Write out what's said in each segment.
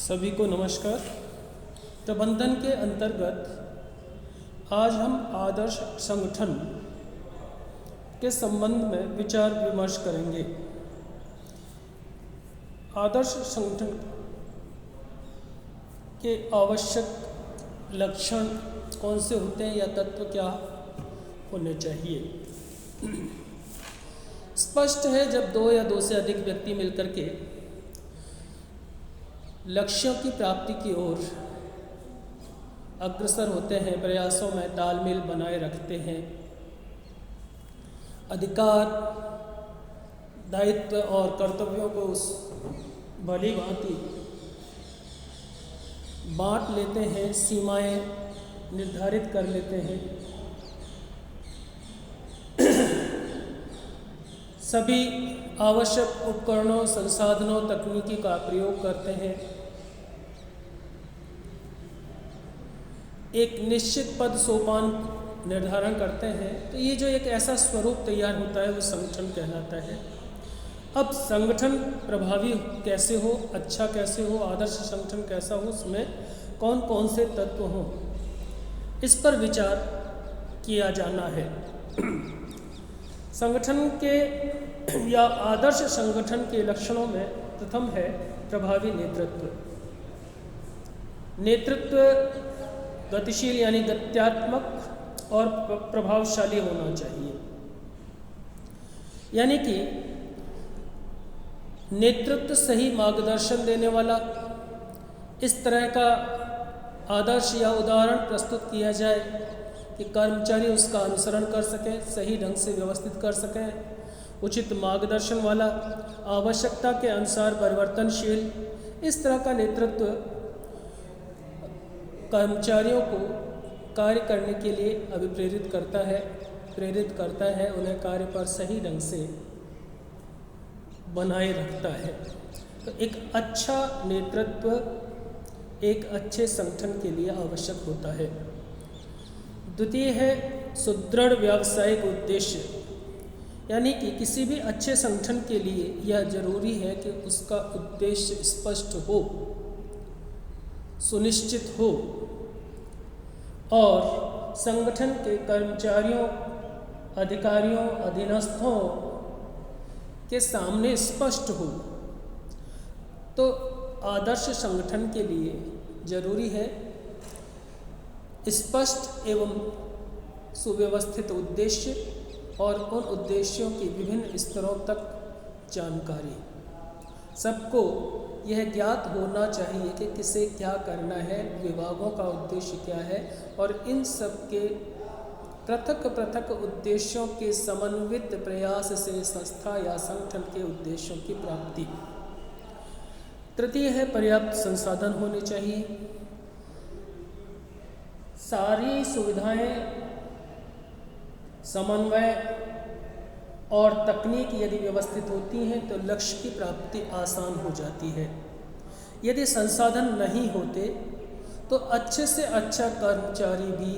सभी को नमस्कार। प्रबंधन के अंतर्गत आज हम आदर्श संगठन के संबंध में विचार विमर्श करेंगे। आदर्श संगठन के आवश्यक लक्षण कौन से होते हैं या तत्व क्या होने चाहिए। स्पष्ट है, जब दो या दो से अधिक व्यक्ति मिलकर के लक्ष्यों की प्राप्ति की ओर अग्रसर होते हैं, प्रयासों में तालमेल बनाए रखते हैं, अधिकार, दायित्व और कर्तव्यों को उस भली भांति बांट लेते हैं, सीमाएं निर्धारित कर लेते हैं, सभी आवश्यक उपकरणों, संसाधनों, तकनीकी का प्रयोग करते हैं, एक निश्चित पद सोपान निर्धारण करते हैं। तो ये जो एक ऐसा स्वरूप तैयार होता है वो संगठन कहलाता है। अब संगठन प्रभावी कैसे हो, अच्छा कैसे हो, आदर्श संगठन कैसा हो, उसमें कौन कौन से तत्व हों, इस पर विचार किया जाना है। संगठन के या आदर्श संगठन के लक्षणों में प्रथम है प्रभावी नेतृत्व। नेतृत्व गतिशील यानी गत्यात्मक और प्रभावशाली होना चाहिए। यानी कि नेतृत्व सही मार्गदर्शन देने वाला, इस तरह का आदर्श या उदाहरण प्रस्तुत किया जाए कि कर्मचारी उसका अनुसरण कर सकें, सही ढंग से व्यवस्थित कर सकें, उचित मार्गदर्शन वाला, आवश्यकता के अनुसार परिवर्तनशील। इस तरह का नेतृत्व कर्मचारियों को कार्य करने के लिए अभिप्रेरित करता है, प्रेरित करता है, उन्हें कार्य पर सही ढंग से बनाए रखता है। तो एक अच्छा नेतृत्व एक अच्छे संगठन के लिए आवश्यक होता है। द्वितीय है सुदृढ़ व्यावसायिक उद्देश्य। यानी कि किसी भी अच्छे संगठन के लिए यह जरूरी है कि उसका उद्देश्य स्पष्ट हो, सुनिश्चित हो और संगठन के कर्मचारियों, अधिकारियों, अधीनस्थों के सामने स्पष्ट हो। तो आदर्श संगठन के लिए जरूरी है स्पष्ट एवं सुव्यवस्थित उद्देश्य और उन उद्देश्यों की विभिन्न स्तरों तक जानकारी। सबको यह ज्ञात होना चाहिए कि किसे क्या करना है, विभागों का उद्देश्य क्या है और इन सब के पृथक पृथक उद्देश्यों के समन्वित प्रयास से संस्था या संगठन के उद्देश्यों की प्राप्ति। तृतीय है पर्याप्त संसाधन होने चाहिए। सारी सुविधाएं, समन्वय और तकनीक यदि व्यवस्थित होती हैं तो लक्ष्य की प्राप्ति आसान हो जाती है। यदि संसाधन नहीं होते तो अच्छे से अच्छा कर्मचारी भी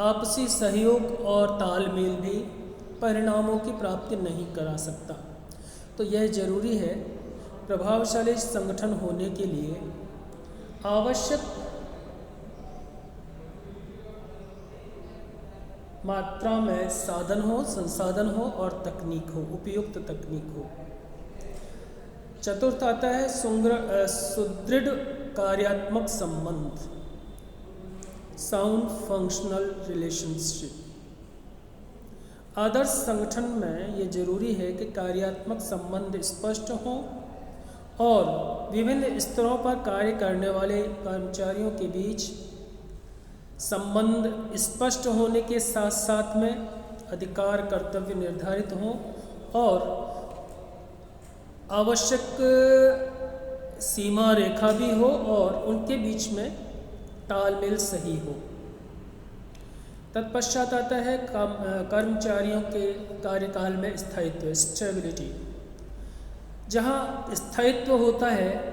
आपसी सहयोग और तालमेल भी परिणामों की प्राप्ति नहीं करा सकता। तो यह जरूरी है, प्रभावशाली संगठन होने के लिए आवश्यक मात्रा में साधन हो, संसाधन हो और तकनीक हो, उपयुक्त तकनीक हो। चतुर्थ आता है सुदृढ़ कार्यात्मक संबंध, साउंड फंक्शनल रिलेशनशिप। आदर्श संगठन में ये जरूरी है कि कार्यात्मक संबंध स्पष्ट हों और विभिन्न स्तरों पर कार्य करने वाले कर्मचारियों के बीच संबंध स्पष्ट होने के साथ साथ में अधिकार, कर्तव्य निर्धारित हों और आवश्यक सीमा रेखा भी हो और उनके बीच में तालमेल सही हो। तत्पश्चात आता है कर्मचारियों के कार्यकाल में स्थायित्व, स्टेबिलिटी। जहाँ स्थायित्व होता है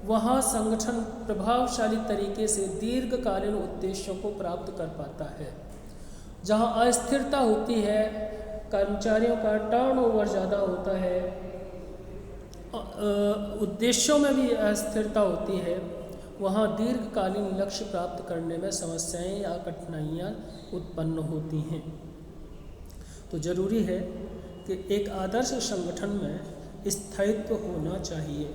वहाँ संगठन प्रभावशाली तरीके से दीर्घकालीन उद्देश्यों को प्राप्त कर पाता है। जहाँ अस्थिरता होती है, कर्मचारियों का टर्नओवर ज़्यादा होता है, उद्देश्यों में भी अस्थिरता होती है, वहाँ दीर्घकालीन लक्ष्य प्राप्त करने में समस्याएं या कठिनाइयाँ उत्पन्न होती हैं। तो जरूरी है कि एक आदर्श संगठन में स्थायित्व होना चाहिए।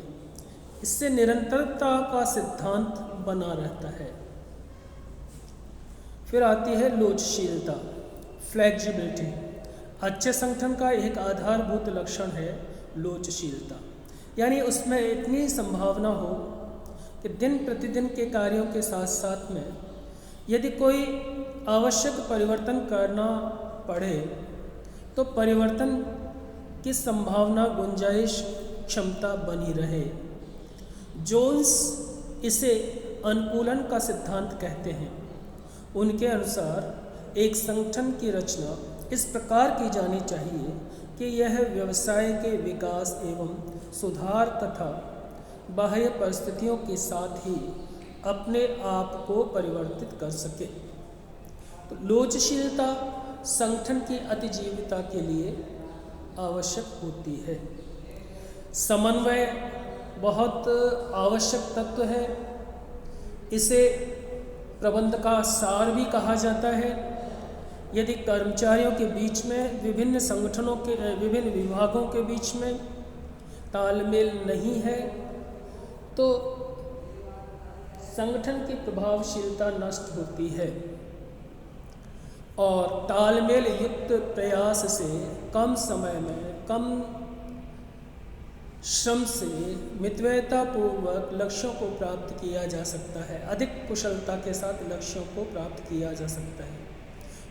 इससे निरंतरता का सिद्धांत बना रहता है। फिर आती है लोचशीलता, फ्लेक्सिबिलिटी। अच्छे संगठन का एक आधारभूत लक्षण है लोचशीलता, यानी उसमें इतनी संभावना हो कि दिन प्रतिदिन के कार्यों के साथ साथ में यदि कोई आवश्यक परिवर्तन करना पड़े तो परिवर्तन की संभावना, गुंजाइश, क्षमता बनी रहे। जोन्स इसे अनुकूलन का सिद्धांत कहते हैं। उनके अनुसार एक संगठन की रचना इस प्रकार की जानी चाहिए कि यह व्यवसाय के विकास एवं सुधार तथा बाह्य परिस्थितियों के साथ ही अपने आप को परिवर्तित कर सके। तो लोचशीलता संगठन की अतिजीविता के लिए आवश्यक होती है। समन्वय बहुत आवश्यक तत्व है। इसे प्रबंध का सार भी कहा जाता है। यदि कर्मचारियों के बीच में, विभिन्न संगठनों के, विभिन्न विभागों के बीच में तालमेल नहीं है तो संगठन की प्रभावशीलता नष्ट होती है। और तालमेल युक्त प्रयास से कम समय में, कम श्रम से मितव्ययतापूर्वक लक्ष्यों को प्राप्त किया जा सकता है। अधिक कुशलता के साथ लक्ष्यों को प्राप्त किया जा सकता है।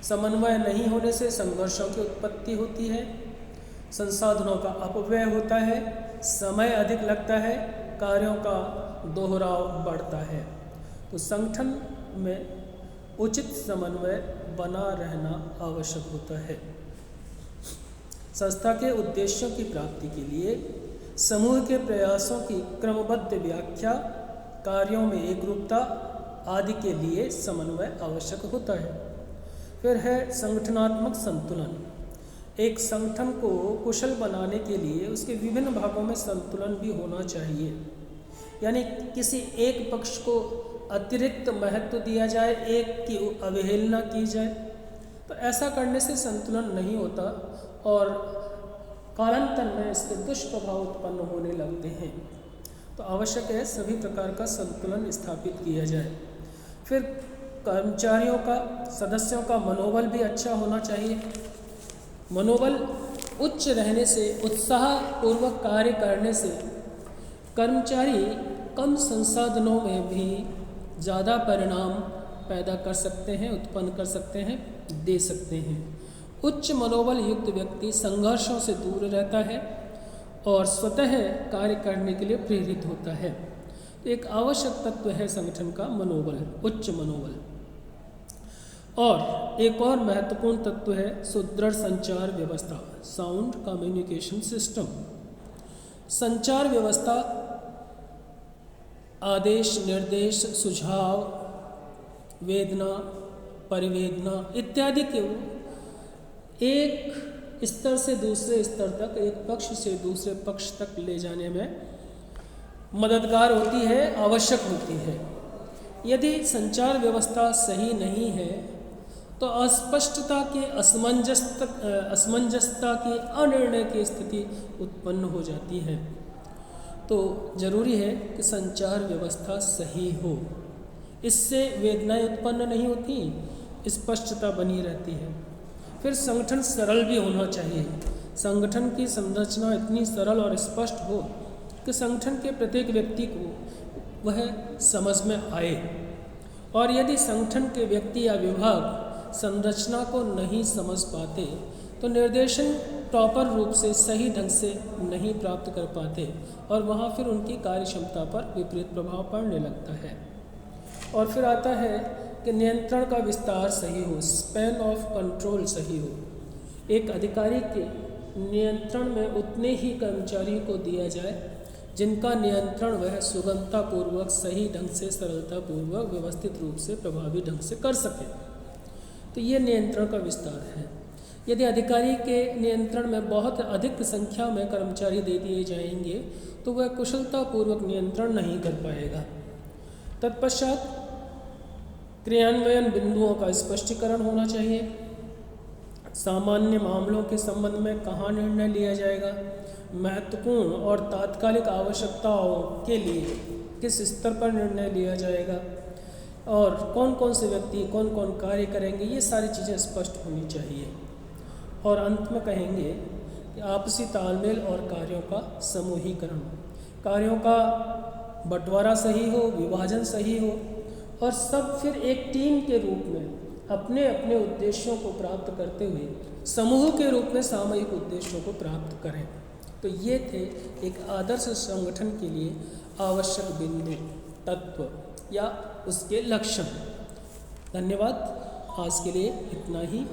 समन्वय नहीं होने से संघर्षों की उत्पत्ति होती है, संसाधनों का अपव्यय होता है, समय अधिक लगता है, कार्यों का दोहराव बढ़ता है। तो संगठन में उचित समन्वय बना रहना आवश्यक होता है। संस्था के उद्देश्यों की प्राप्ति के लिए समूह के प्रयासों की क्रमबद्ध व्याख्या, कार्यों में एकरूपता आदि के लिए समन्वय आवश्यक होता है। फिर है संगठनात्मक संतुलन। एक संगठन को कुशल बनाने के लिए उसके विभिन्न भागों में संतुलन भी होना चाहिए। यानी किसी एक पक्ष को अतिरिक्त महत्व दिया जाए, एक की अवहेलना की जाए, तो ऐसा करने से संतुलन नहीं होता और कालांतर में इसके दुष्प्रभाव उत्पन्न होने लगते हैं। तो आवश्यक है सभी प्रकार का संतुलन स्थापित किया जाए। फिर कर्मचारियों का, सदस्यों का मनोबल भी अच्छा होना चाहिए। मनोबल उच्च रहने से, उत्साहपूर्वक कार्य करने से कर्मचारी कम संसाधनों में भी ज़्यादा परिणाम पैदा कर सकते हैं, उत्पन्न कर सकते हैं, दे सकते हैं। उच्च मनोबल युक्त व्यक्ति संघर्षों से दूर रहता है और स्वतः कार्य करने के लिए प्रेरित होता है। तो एक आवश्यक तत्व है संगठन का मनोबल, उच्च मनोबल। और एक और महत्वपूर्ण तत्व है सुदृढ़ संचार व्यवस्था, साउंड कम्युनिकेशन सिस्टम। संचार व्यवस्था आदेश, निर्देश, सुझाव, वेदना, परिवेदना इत्यादि के एक स्तर से दूसरे स्तर तक, एक पक्ष से दूसरे पक्ष तक ले जाने में मददगार होती है, आवश्यक होती है। यदि संचार व्यवस्था सही नहीं है तो अस्पष्टता की, असमंजसता की, अनिर्णय की स्थिति उत्पन्न हो जाती है। तो जरूरी है कि संचार व्यवस्था सही हो। इससे वेदनाएं उत्पन्न नहीं होती, स्पष्टता बनी रहती है। फिर संगठन सरल भी होना चाहिए। संगठन की संरचना इतनी सरल और स्पष्ट हो कि संगठन के प्रत्येक व्यक्ति को वह समझ में आए। और यदि संगठन के व्यक्ति या विभाग संरचना को नहीं समझ पाते तो निर्देशन प्रॉपर रूप से, सही ढंग से नहीं प्राप्त कर पाते और वहाँ फिर उनकी कार्यक्षमता पर विपरीत प्रभाव पड़ने लगता है। और फिर आता है कि नियंत्रण का विस्तार सही हो, स्पैन ऑफ कंट्रोल सही हो। एक अधिकारी के नियंत्रण में उतने ही कर्मचारी को दिया जाए जिनका नियंत्रण वह सुगमतापूर्वक, सही ढंग से, सरलतापूर्वक, व्यवस्थित रूप से, प्रभावी ढंग से कर सके। तो ये नियंत्रण का विस्तार है। यदि अधिकारी के नियंत्रण में बहुत अधिक संख्या में कर्मचारी दे दिए जाएंगे तो वह कुशलतापूर्वक नियंत्रण नहीं कर पाएगा। तत्पश्चात क्रियान्वयन बिंदुओं का स्पष्टीकरण होना चाहिए। सामान्य मामलों के संबंध में कहाँ निर्णय लिया जाएगा, महत्वपूर्ण और तात्कालिक आवश्यकताओं के लिए किस स्तर पर निर्णय लिया जाएगा और कौन कौन से व्यक्ति कौन कौन कार्य करेंगे, ये सारी चीज़ें स्पष्ट होनी चाहिए। और अंत में कहेंगे कि आपसी तालमेल और कार्यों का समूहीकरण, कार्यों का बंटवारा सही हो, विभाजन सही हो और सब फिर एक टीम के रूप में अपने अपने उद्देश्यों को प्राप्त करते हुए समूह के रूप में सामूहिक उद्देश्यों को प्राप्त करें। तो ये थे एक आदर्श संगठन के लिए आवश्यक बिंदु, तत्व या उसके लक्षण। धन्यवाद। आज के लिए इतना ही।